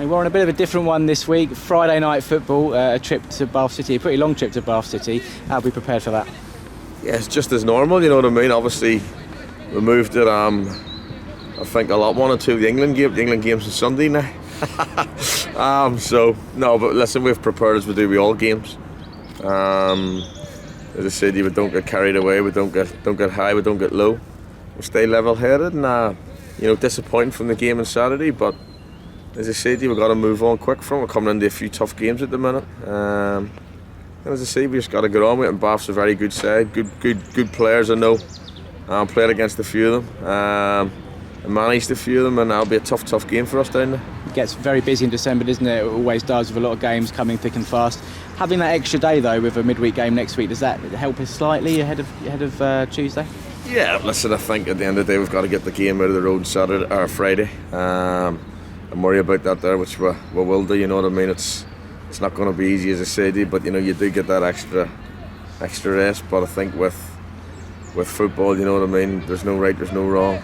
And we're on a bit of a different one this week. Friday night football, a trip to Bath City, a pretty long trip to Bath City. How are we prepared for that? Yeah, it's just as normal, you know what I mean. Obviously, we moved it. I think a lot 1 or 2 of the England game. The England games on Sunday now. So no, but listen, we've prepared as we do with all games. As I said, we don't get carried away. We don't get high. We don't get low. We stay level-headed, and disappointing from the game on Saturday. But as I said, we've got to move on quick from. We're coming into a few tough games at the minute. And as I say, we just got to get on with it. And Bath's a very good side, good players. I know. Played against a few of them. And managed a few of them, and that'll be a tough game for us down there. It gets very busy in December, doesn't it? It always does, with a lot of games coming thick and fast. Having that extra day though, with a midweek game next week, does that help us slightly ahead of Tuesday? Yeah, listen, I think at the end of the day we've got to get the game out of the road on Saturday or Friday. And worry about that there, which we will do. You know what I mean? It's not going to be easy, as I said, but you do get that extra rest. But I think with football, you know what I mean, there's no right, there's no wrong.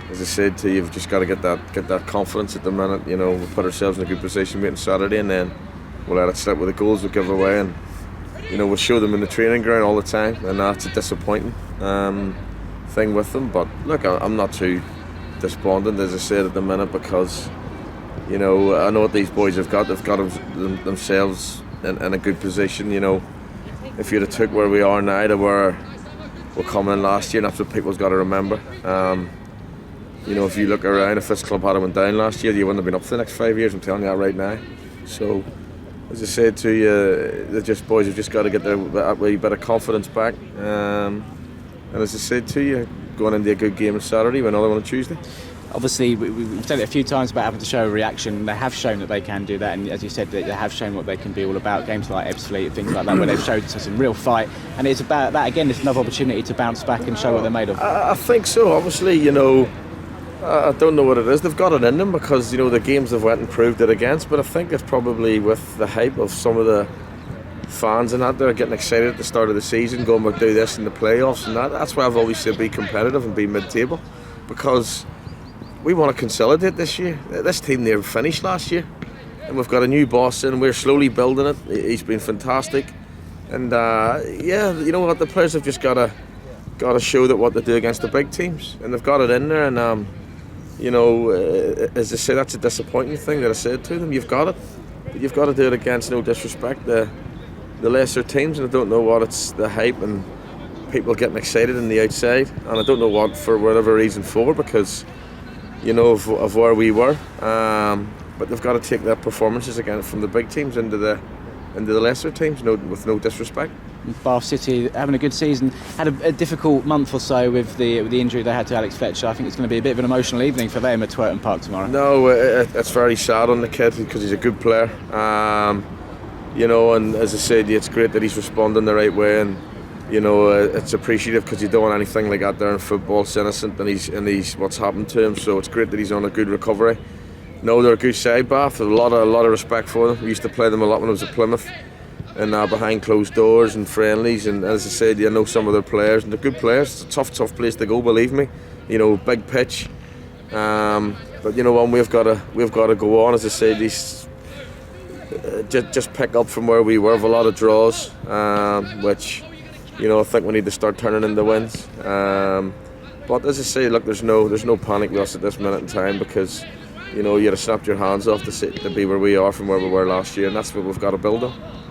As I said to you, you've just got to get that confidence at the minute. We'll put ourselves in a good position waiting Saturday, and then we'll let it slip with the goals we give away, and we'll show them in the training ground all the time, and that's a disappointing thing with them. But look, I'm not too despondent, as I said, at the minute, because I know what these boys have got. They've got themselves in a good position. If you'd have took where we are now to where we're coming in last year, and that's what people's got to remember. If you look around, if this club had went down last year, you wouldn't have been up for the next 5 years. I'm telling you that right now. So, as I said to you, the boys have just got to get that wee bit of confidence back. And as I said to you, going into a good game on Saturday, another one on Tuesday. Obviously, we've said it a few times about having to show a reaction. They have shown that they can do that, and as you said, they have shown what they can be all about. Games like Ebbsfleet, things like that, where they've showed some real fight, and it's about that again. It's another opportunity to bounce back and show what they're made of. I think so. Obviously, I don't know what it is. They've got it in them because the games they've went and proved it against. But I think it's probably with the hype of some of the fans and that, they're getting excited at the start of the season, going we'll do this in the playoffs and that. That's why I've always said be competitive and be mid-table, because we want to consolidate this year. This team there finished last year, and we've got a new boss in. We're slowly building it. He's been fantastic, and you know what? The players have just got to show that what they do against the big teams, and they've got it in there. And as I say, that's a disappointing thing that I said to them. You've got it, but you've got to do it against, no disrespect, the lesser teams. And I don't know what it's the hype and people getting excited on the outside, and I don't know what for whatever reason for, because of where we were, but they've got to take their performances again from the big teams into the lesser teams, with no disrespect. Bath City having a good season, had a difficult month or so with the injury they had to Alex Fletcher. I think it's going to be a bit of an emotional evening for them at Twerton Park tomorrow. No, it's very sad on the kid because he's a good player, and as I said, it's great that he's responding the right way, and it's appreciative because you don't want anything like that there in football. It's innocent, and he's what's happened to him. So it's great that he's on a good recovery. No, they're a good side, Bath. A lot of respect for them. We used to play them a lot when I was at Plymouth, and behind closed doors and friendlies. And as I said, know some of their players, and they're good players. It's a tough place to go. Believe me, big pitch. But we've got to go on. As I said, just pick up from where we were. With a lot of draws, which. I think we need to start turning into wins. But as I say, look, there's no panic with us at this minute in time, because you'd have snapped your hands off to be where we are from where we were last year, and that's what we've got to build on.